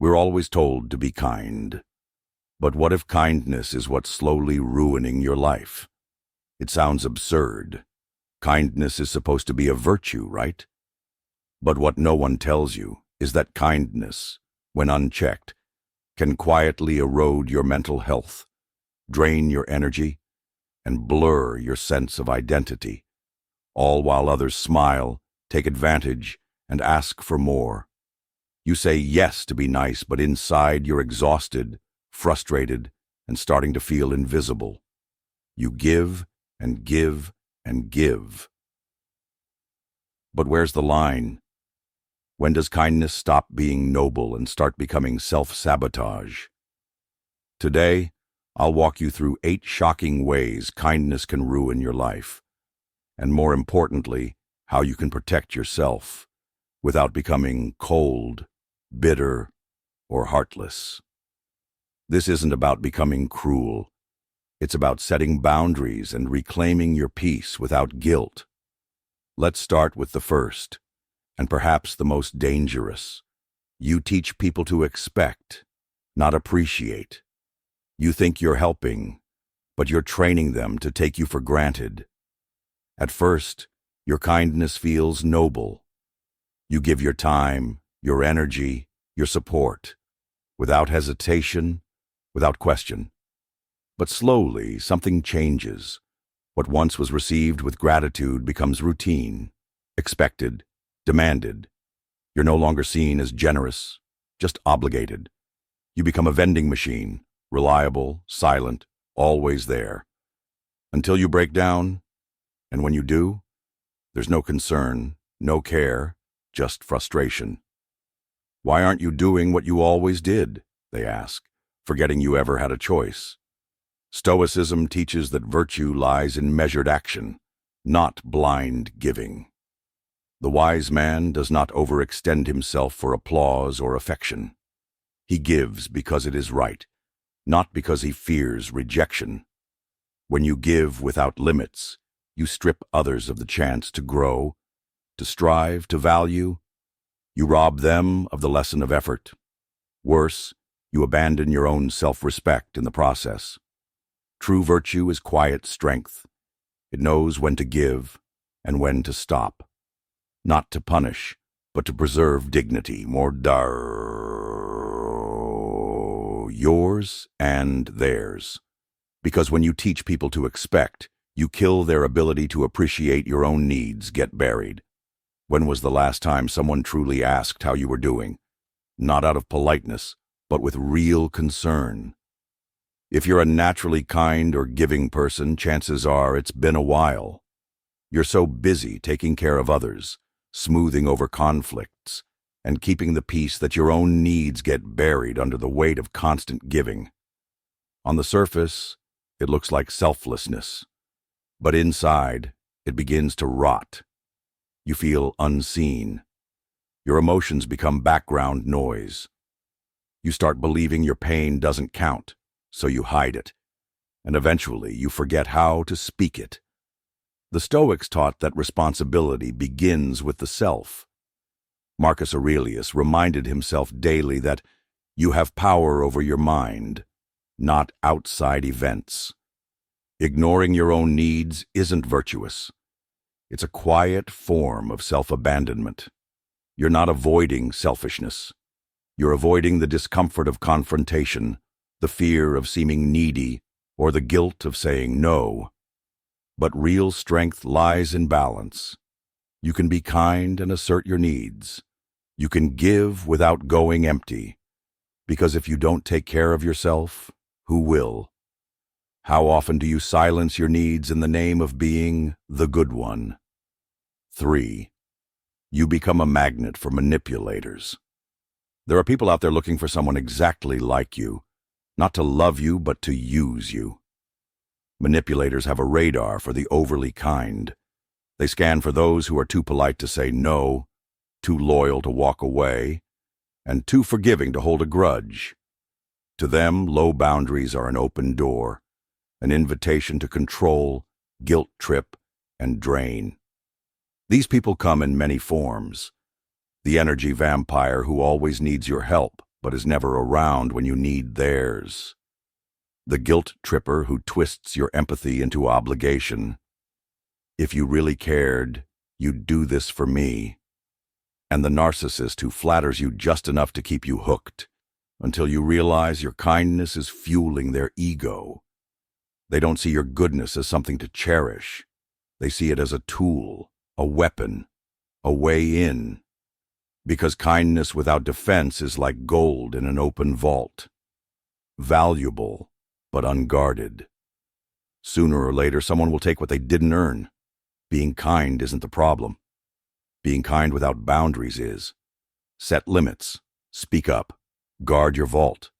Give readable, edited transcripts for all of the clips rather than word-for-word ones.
We're always told to be kind. But what if kindness is what's slowly ruining your life? It sounds absurd. Kindness is supposed to be a virtue, right? But what no one tells you is that kindness, when unchecked, can quietly erode your mental health, drain your energy, and blur your sense of identity, all while others smile, take advantage, and ask for more. You say yes to be nice, but inside you're exhausted, frustrated, and starting to feel invisible. You give and give and give. But where's the line? When does kindness stop being noble and start becoming self-sabotage? Today, I'll walk you through 8 shocking ways kindness can ruin your life, and more importantly, how you can protect yourself without becoming cold, bitter, or heartless. This isn't about becoming cruel. It's about setting boundaries and reclaiming your peace without guilt. Let's start with the first, and perhaps the most dangerous. You teach people to expect, not appreciate. You think you're helping, but you're training them to take you for granted. At first, your kindness feels noble. You give your time, your energy, your support, without hesitation, without question. But slowly, something changes. What once was received with gratitude becomes routine, expected, demanded. You're no longer seen as generous, just obligated. You become a vending machine, reliable, silent, always there. Until you break down, and when you do, there's no concern, no care, just frustration. Why aren't you doing what you always did? They ask, forgetting you ever had a choice. Stoicism teaches that virtue lies in measured action, not blind giving. The wise man does not overextend himself for applause or affection. He gives because it is right, not because he fears rejection. When you give without limits, you strip others of the chance to grow, to strive, to value. You rob them of the lesson of effort. Worse, you abandon your own self-respect in the process. True virtue is quiet strength. It knows when to give and when to stop. Not to punish, but to preserve dignity, yours and theirs. Because when you teach people to expect, you kill their ability to appreciate your own needs get buried. When was the last time someone truly asked how you were doing? Not out of politeness, but with real concern. If you're a naturally kind or giving person, chances are it's been a while. You're so busy taking care of others, smoothing over conflicts, and keeping the peace that your own needs get buried under the weight of constant giving. On the surface, it looks like selflessness, but inside, it begins to rot. You feel unseen. Your emotions become background noise. You start believing your pain doesn't count, so you hide it, and eventually you forget how to speak it. The Stoics taught that responsibility begins with the self. Marcus Aurelius reminded himself daily that you have power over your mind, not outside events. Ignoring your own needs isn't virtuous. It's a quiet form of self-abandonment. You're not avoiding selfishness. You're avoiding the discomfort of confrontation, the fear of seeming needy, or the guilt of saying no. But real strength lies in balance. You can be kind and assert your needs. You can give without going empty. Because if you don't take care of yourself, who will? How often do you silence your needs in the name of being the good one? 3. You become a magnet for manipulators. There are people out there looking for someone exactly like you, not to love you, but to use you. Manipulators have a radar for the overly kind. They scan for those who are too polite to say no, too loyal to walk away, and too forgiving to hold a grudge. To them, low boundaries are an open door, an invitation to control, guilt trip, and drain. These people come in many forms. The energy vampire who always needs your help, but is never around when you need theirs. The guilt tripper who twists your empathy into obligation. If you really cared, you'd do this for me. And the narcissist who flatters you just enough to keep you hooked, until you realize your kindness is fueling their ego. They don't see your goodness as something to cherish. They see it as a tool, a weapon, a way in. Because kindness without defense is like gold in an open vault. Valuable, but unguarded. Sooner or later, someone will take what they didn't earn. Being kind isn't the problem. Being kind without boundaries is. Set limits, speak up, guard your vault,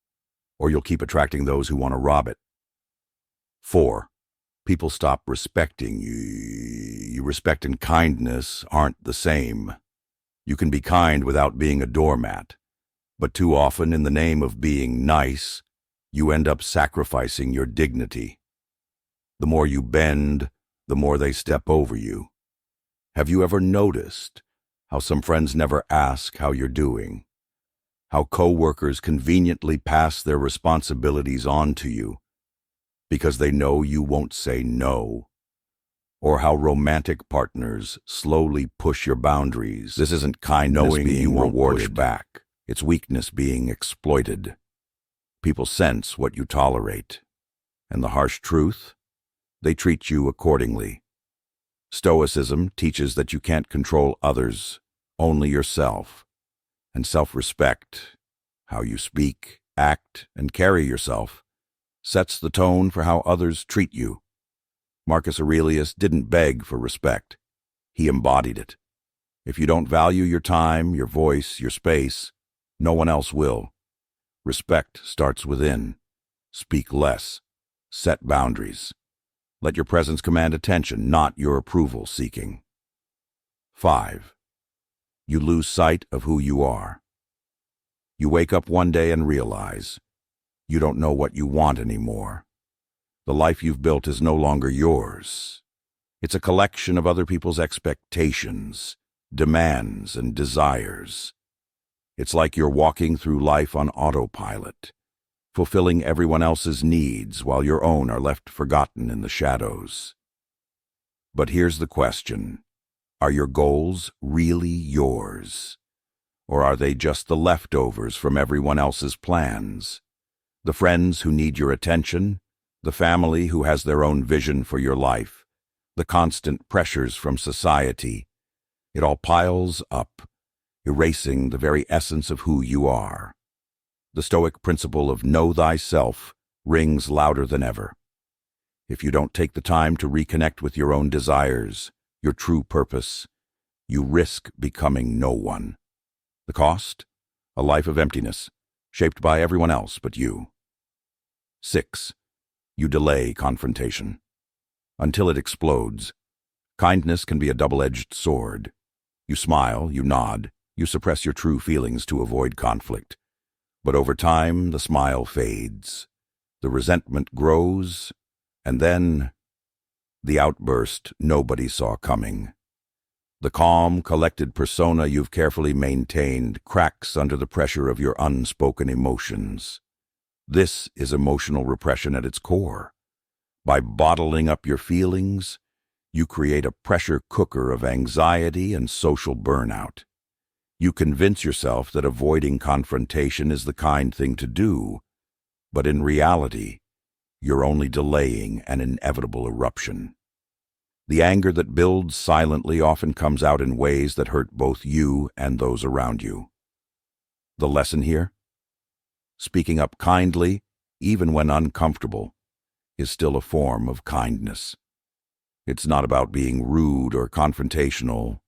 or you'll keep attracting those who want to rob it. 4. People stop respecting you. Respect and kindness aren't the same. You can be kind without being a doormat, but too often, in the name of being nice, you end up sacrificing your dignity. The more you bend, the more they step over you. Have you ever noticed how some friends never ask how you're doing? How coworkers conveniently pass their responsibilities on to you because they know you won't say no? Or how romantic partners slowly push your boundaries. This isn't kindness knowing being you won't push back. It's weakness being exploited. People sense what you tolerate. And the harsh truth? They treat you accordingly. Stoicism teaches that you can't control others, only yourself. And self-respect, how you speak, act, and carry yourself, sets the tone for how others treat you. Marcus Aurelius didn't beg for respect. He embodied it. If you don't value your time, your voice, your space, no one else will. Respect starts within. Speak less. Set boundaries. Let your presence command attention, not your approval seeking. 5. You lose sight of who you are. You wake up one day and realize you don't know what you want anymore. The life you've built is no longer yours. It's a collection of other people's expectations, demands, and desires. It's like you're walking through life on autopilot, fulfilling everyone else's needs while your own are left forgotten in the shadows. But here's the question. Are your goals really yours? Or are they just the leftovers from everyone else's plans? The friends who need your attention, the family who has their own vision for your life, the constant pressures from society. It all piles up, erasing the very essence of who you are. The Stoic principle of know thyself rings louder than ever. If you don't take the time to reconnect with your own desires, your true purpose, you risk becoming no one. The cost? A life of emptiness, shaped by everyone else but you. 6. You delay confrontation. Until it explodes. Kindness can be a double-edged sword. You smile, you nod, you suppress your true feelings to avoid conflict. But over time, the smile fades. The resentment grows, and then the outburst nobody saw coming. The calm, collected persona you've carefully maintained cracks under the pressure of your unspoken emotions. This is emotional repression at its core. By bottling up your feelings, you create a pressure cooker of anxiety and social burnout. You convince yourself that avoiding confrontation is the kind thing to do, but in reality, you're only delaying an inevitable eruption. The anger that builds silently often comes out in ways that hurt both you and those around you. The lesson here? Speaking up kindly, even when uncomfortable, is still a form of kindness. It's not about being rude or confrontational.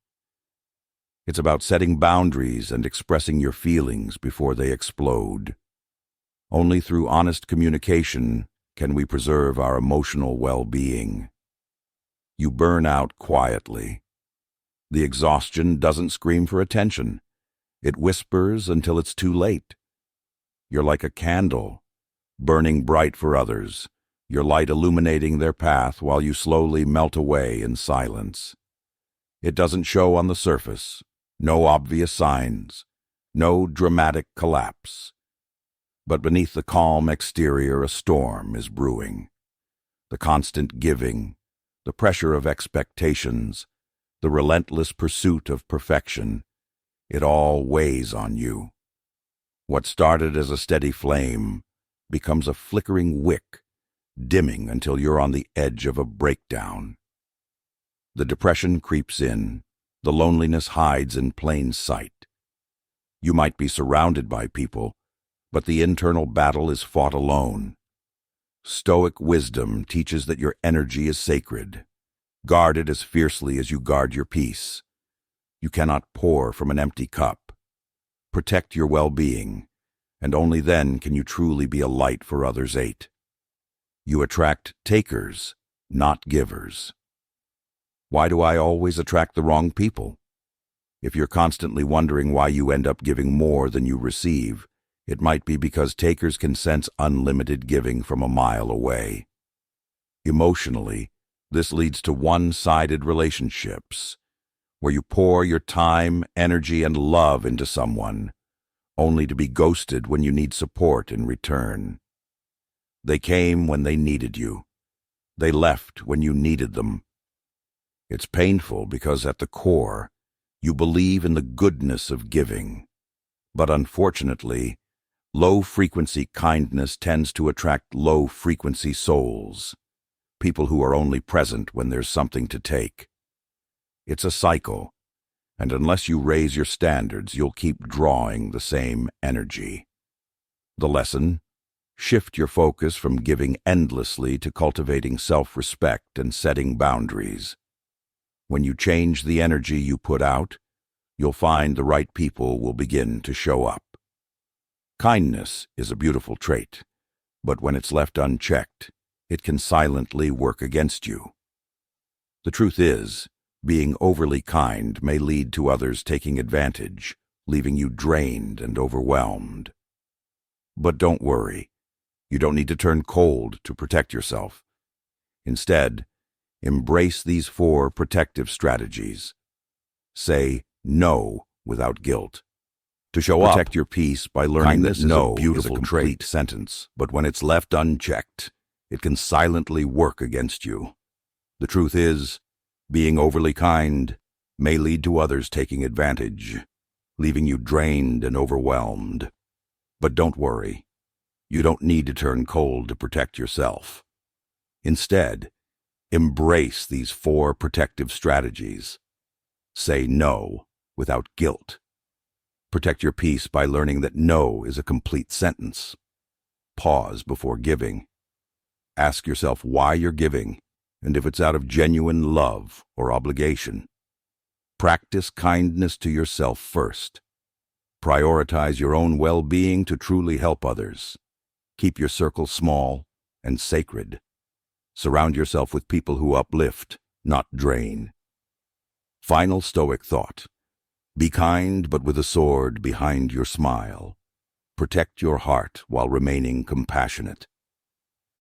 It's about setting boundaries and expressing your feelings before they explode. Only through honest communication can we preserve our emotional well-being. You burn out quietly. The exhaustion doesn't scream for attention. It whispers until it's too late. You're like a candle, burning bright for others, your light illuminating their path while you slowly melt away in silence. It doesn't show on the surface. No obvious signs, no dramatic collapse, But beneath the calm exterior, a storm is brewing. The constant giving, the pressure of expectations, the relentless pursuit of perfection, it all weighs on you. What started as a steady flame becomes a flickering wick, dimming until you're on the edge of a breakdown. The depression creeps in, the loneliness hides in plain sight. You might be surrounded by people, but the internal battle is fought alone. Stoic wisdom teaches that your energy is sacred. Guard it as fiercely as you guard your peace. You cannot pour from an empty cup. Protect your well-being, and only then can you truly be a light for others. 8. You attract takers, not givers. Why do I always attract the wrong people? If you're constantly wondering why you end up giving more than you receive, it might be because takers can sense unlimited giving from a mile away. Emotionally, this leads to one-sided relationships, where you pour your time, energy, and love into someone, only to be ghosted when you need support in return. They came when they needed you. They left when you needed them. It's painful because at the core, you believe in the goodness of giving. But unfortunately, low-frequency kindness tends to attract low-frequency souls, people who are only present when there's something to take. It's a cycle, and unless you raise your standards, you'll keep drawing the same energy. The lesson? Shift your focus from giving endlessly to cultivating self-respect and setting boundaries. When you change the energy you put out, you'll find the right people will begin to show up. Kindness is a beautiful trait, but when it's left unchecked, it can silently work against you. The truth is, being overly kind may lead to others taking advantage, leaving you drained and overwhelmed. But don't worry. You don't need to turn cold to protect yourself. Instead, embrace these 4 protective strategies. Say no without guilt. To show up, protect your peace by learning that no is a complete sentence, but when it's left unchecked, it can silently work against you. The truth is, being overly kind may lead to others taking advantage, leaving you drained and overwhelmed. But don't worry. You don't need to turn cold to protect yourself. Instead, embrace these 4 protective strategies. Say no without guilt. Protect your peace by learning that no is a complete sentence. Pause before giving. Ask yourself why you're giving, and if it's out of genuine love or obligation. Practice kindness to yourself first. Prioritize your own well-being to truly help others. Keep your circle small and sacred. Surround yourself with people who uplift, not drain. Final Stoic thought. Be kind, but with a sword behind your smile. Protect your heart while remaining compassionate.